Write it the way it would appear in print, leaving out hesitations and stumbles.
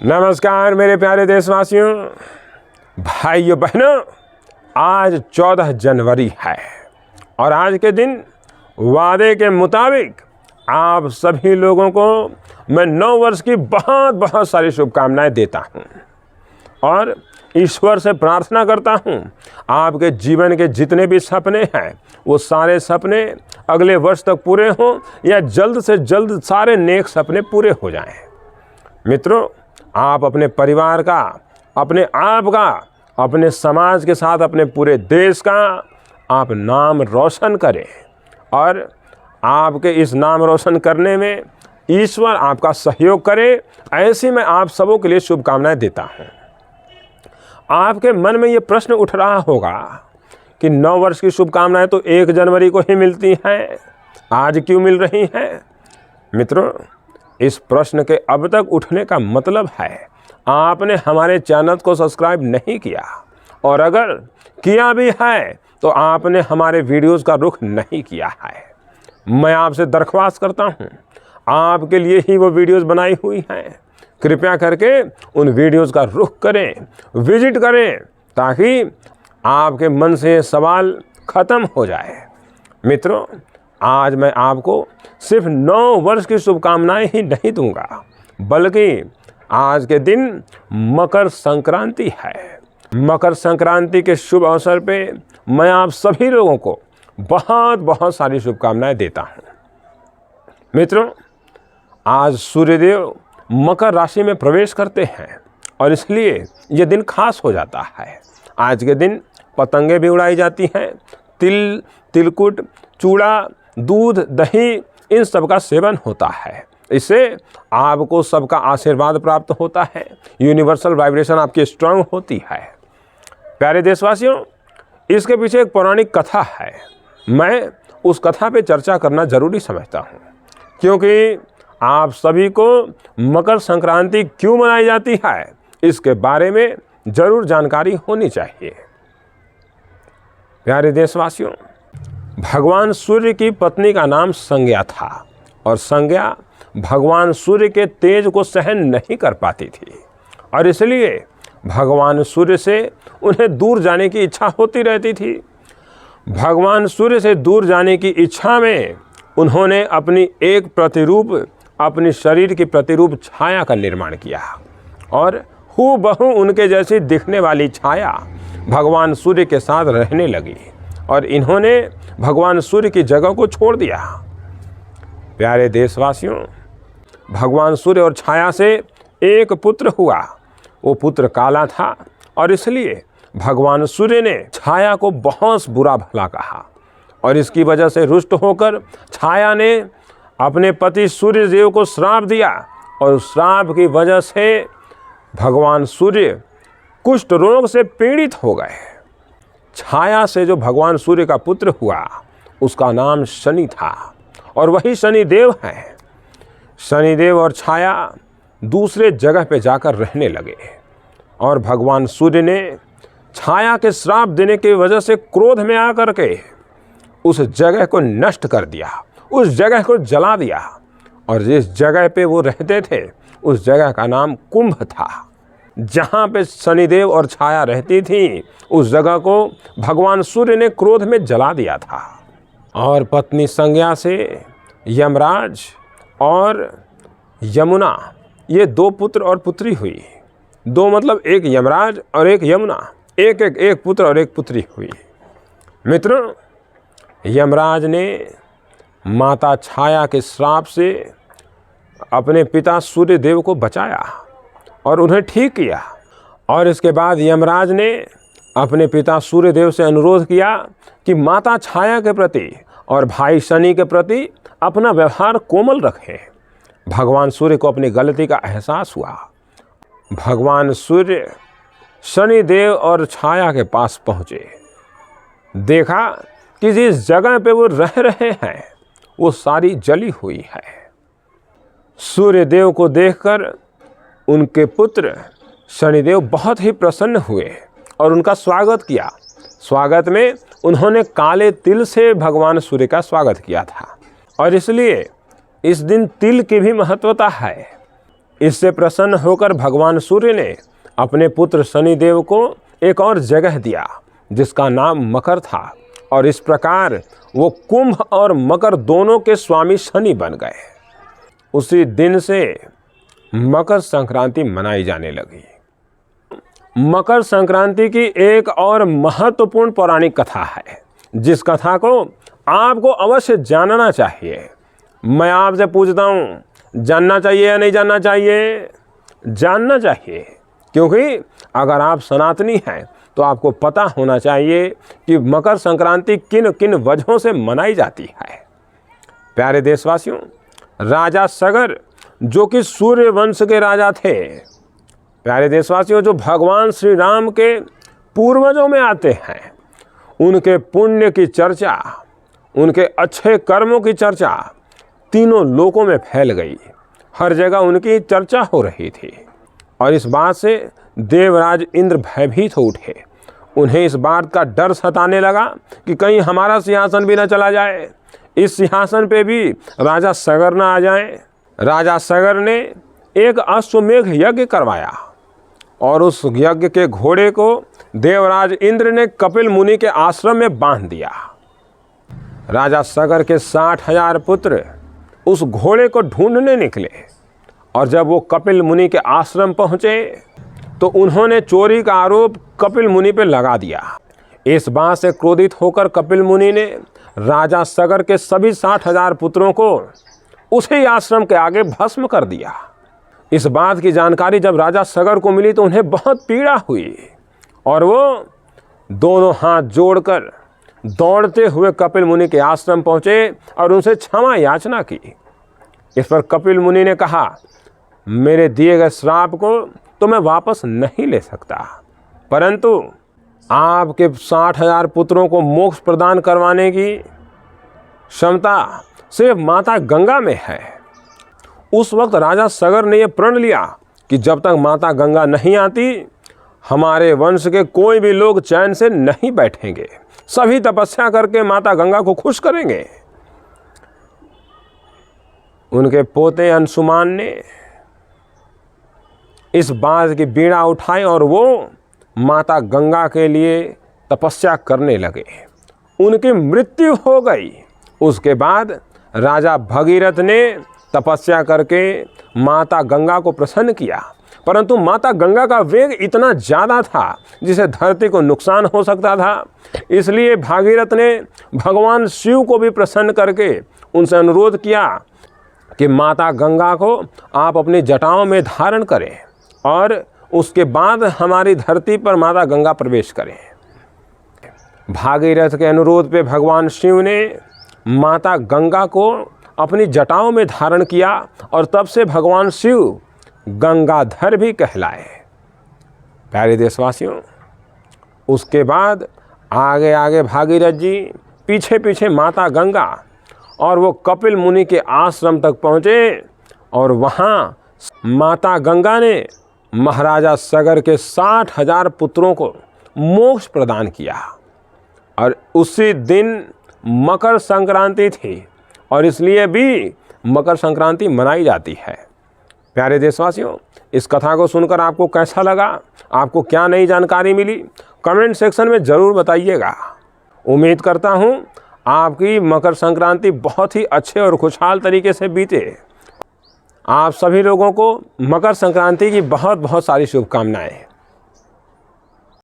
नमस्कार मेरे प्यारे देशवासियों, भाइयों बहनों, आज 14 जनवरी है और आज के दिन वादे के मुताबिक आप सभी लोगों को मैं नव वर्ष की बहुत बहुत सारी शुभकामनाएं देता हूं और ईश्वर से प्रार्थना करता हूं आपके जीवन के जितने भी सपने हैं वो सारे सपने अगले वर्ष तक पूरे हों या जल्द से जल्द सारे नेक सपने पूरे हो जाएं। मित्रों, आप अपने परिवार का, अपने आप का, अपने समाज के साथ अपने पूरे देश का आप नाम रोशन करें और आपके इस नाम रोशन करने में ईश्वर आपका सहयोग करे, ऐसी मैं आप सबों के लिए शुभकामनाएं देता हूं। आपके मन में ये प्रश्न उठ रहा होगा कि नव वर्ष की शुभकामनाएं तो 1 जनवरी को ही मिलती हैं, आज क्यों मिल रही हैं? मित्रों, इस प्रश्न के अब तक उठने का मतलब है आपने हमारे चैनल को सब्सक्राइब नहीं किया और अगर किया भी है तो आपने हमारे वीडियोस का रुख नहीं किया है। मैं आपसे दरख्वास्त करता हूं, आपके लिए ही वो वीडियोस बनाई हुई हैं। कृपया करके उन वीडियोस का रुख करें, विजिट करें, ताकि आपके मन से सवाल ख़त्म हो जाए। मित्रों, आज मैं आपको सिर्फ 9 वर्ष की शुभकामनाएं ही नहीं दूंगा, बल्कि आज के दिन मकर संक्रांति है। मकर संक्रांति के शुभ अवसर पे मैं आप सभी लोगों को बहुत बहुत सारी शुभकामनाएं देता हूं। मित्रों, आज सूर्यदेव मकर राशि में प्रवेश करते हैं और इसलिए ये दिन खास हो जाता है। आज के दिन पतंगे भी उड़ाई जाती हैं, तिल, तिलकुट, चूड़ा, दूध, दही, इन सब का सेवन होता है। इससे आपको सबका आशीर्वाद प्राप्त होता है, यूनिवर्सल वाइब्रेशन आपकी स्ट्रांग होती है। प्यारे देशवासियों, इसके पीछे एक पौराणिक कथा है। मैं उस कथा पे चर्चा करना जरूरी समझता हूँ, क्योंकि आप सभी को मकर संक्रांति क्यों मनाई जाती है इसके बारे में जरूर जानकारी होनी चाहिए। प्यारे देशवासियों, भगवान सूर्य की पत्नी का नाम संज्ञा था और संज्ञा भगवान सूर्य के तेज को सहन नहीं कर पाती थी और इसलिए भगवान सूर्य से उन्हें दूर जाने की इच्छा होती रहती थी। भगवान सूर्य से दूर जाने की इच्छा में उन्होंने अपनी शरीर की प्रतिरूप छाया का निर्माण किया और हूबहू उनके जैसी दिखने वाली छाया भगवान सूर्य के साथ रहने लगी और इन्होंने भगवान सूर्य की जगह को छोड़ दिया। प्यारे देशवासियों, भगवान सूर्य और छाया से एक पुत्र हुआ। वो पुत्र काला था और इसलिए भगवान सूर्य ने छाया को बहुत बुरा भला कहा और इसकी वजह से रुष्ट होकर छाया ने अपने पति सूर्य देव को श्राप दिया और उस श्राप की वजह से भगवान सूर्य कुष्ठ रोग से पीड़ित हो गए। छाया से जो भगवान सूर्य का पुत्र हुआ उसका नाम शनि था और वही शनिदेव हैं। शनिदेव और छाया दूसरे जगह पे जाकर रहने लगे और भगवान सूर्य ने छाया के श्राप देने की वजह से क्रोध में आकर के उस जगह को नष्ट कर दिया, उस जगह को जला दिया और जिस जगह पे वो रहते थे उस जगह का नाम कुंभ था। जहाँ पे शनिदेव और छाया रहती थी उस जगह को भगवान सूर्य ने क्रोध में जला दिया था और पत्नी संज्ञा से यमराज और यमुना, ये 2 पुत्र और पुत्री हुई। 2 मतलब एक यमराज और एक यमुना, एक पुत्र और एक पुत्री हुई। मित्रों, यमराज ने माता छाया के श्राप से अपने पिता सूर्य देव को बचाया और उन्हें ठीक किया और इसके बाद यमराज ने अपने पिता सूर्य देव से अनुरोध किया कि माता छाया के प्रति और भाई शनि के प्रति अपना व्यवहार कोमल रखें। भगवान सूर्य को अपनी गलती का एहसास हुआ। भगवान सूर्य शनि देव और छाया के पास पहुँचे। देखा कि जिस जगह पे वो रह रहे हैं वो सारी जली हुई है। सूर्य देव को देखकर उनके पुत्र शनिदेव बहुत ही प्रसन्न हुए और उनका स्वागत किया। स्वागत में उन्होंने काले तिल से भगवान सूर्य का स्वागत किया था और इसलिए इस दिन तिल की भी महत्वता है। इससे प्रसन्न होकर भगवान सूर्य ने अपने पुत्र शनिदेव को एक और जगह दिया जिसका नाम मकर था, और इस प्रकार वो कुंभ और मकर दोनों के स्वामी शनि बन गए। उसी दिन से मकर संक्रांति मनाई जाने लगी। मकर संक्रांति की एक और महत्वपूर्ण पौराणिक कथा है, जिस कथा को आपको अवश्य जानना चाहिए। मैं आपसे पूछता हूँ, जानना चाहिए या नहीं जानना चाहिए? जानना चाहिए, क्योंकि अगर आप सनातनी हैं तो आपको पता होना चाहिए कि मकर संक्रांति किन किन वजहों से मनाई जाती है। प्यारे देशवासियों, राजा सगर जो कि सूर्य वंश के राजा थे, प्यारे देशवासियों, जो भगवान श्री राम के पूर्वजों में आते हैं, उनके पुण्य की चर्चा, उनके अच्छे कर्मों की चर्चा तीनों लोकों में फैल गई। हर जगह उनकी चर्चा हो रही थी, और इस बात से देवराज इंद्र भयभीत हो उठे। उन्हें इस बात का डर सताने लगा कि कहीं हमारा सिंहासन भी न चला जाए, इस सिंहासन पे भी राजा सगर न आ जाए। राजा सगर ने एक अश्वमेघ यज्ञ करवाया, और उस यज्ञ के घोड़े को देवराज इंद्र ने कपिल मुनि के आश्रम में बांध दिया। राजा सगर के 60,000 पुत्र उस घोड़े को ढूंढने निकले, और जब वो कपिल मुनि के आश्रम पहुँचे तो उन्होंने चोरी का आरोप कपिल मुनि पर लगा दिया। इस बात से क्रोधित होकर कपिल मुनि ने राजा सगर के सभी 60,000 पुत्रों को उसी आश्रम के आगे भस्म कर दिया। इस बात की जानकारी जब राजा सगर को मिली तो उन्हें बहुत पीड़ा हुई, और वो दोनों हाथ जोड़कर दौड़ते हुए कपिल मुनि के आश्रम पहुँचे और उनसे क्षमा याचना की। इस पर कपिल मुनि ने कहा, मेरे दिए गए श्राप को तो मैं वापस नहीं ले सकता, परंतु आपके 60,000 पुत्रों को मोक्ष प्रदान करवाने की क्षमता सिर्फ माता गंगा में है। उस वक्त राजा सगर ने यह प्रण लिया कि जब तक माता गंगा नहीं आती, हमारे वंश के कोई भी लोग चैन से नहीं बैठेंगे, सभी तपस्या करके माता गंगा को खुश करेंगे। उनके पोते अंशुमान ने इस बात की बीड़ा उठाई और वो माता गंगा के लिए तपस्या करने लगे। उनकी मृत्यु हो गई। उसके बाद राजा भगीरथ ने तपस्या करके माता गंगा को प्रसन्न किया, परंतु माता गंगा का वेग इतना ज़्यादा था जिसे धरती को नुकसान हो सकता था। इसलिए भागीरथ ने भगवान शिव को भी प्रसन्न करके उनसे अनुरोध किया कि माता गंगा को आप अपनी जटाओं में धारण करें और उसके बाद हमारी धरती पर माता गंगा प्रवेश करें। भागीरथ के अनुरोध पे भगवान शिव ने माता गंगा को अपनी जटाओं में धारण किया, और तब से भगवान शिव गंगाधर भी कहलाए। प्यारे देशवासियों, उसके बाद आगे आगे भागीरथ जी पीछे पीछे माता गंगा और वो कपिल मुनि के आश्रम तक पहुँचे, और वहाँ माता गंगा ने महाराजा सगर के 60,000 पुत्रों को मोक्ष प्रदान किया। और उसी दिन मकर संक्रांति थी, और इसलिए भी मकर संक्रांति मनाई जाती है। प्यारे देशवासियों, इस कथा को सुनकर आपको कैसा लगा, आपको क्या नई जानकारी मिली, कमेंट सेक्शन में ज़रूर बताइएगा। उम्मीद करता हूँ आपकी मकर संक्रांति बहुत ही अच्छे और खुशहाल तरीके से बीते। आप सभी लोगों को मकर संक्रांति की बहुत बहुत सारी शुभकामनाएं।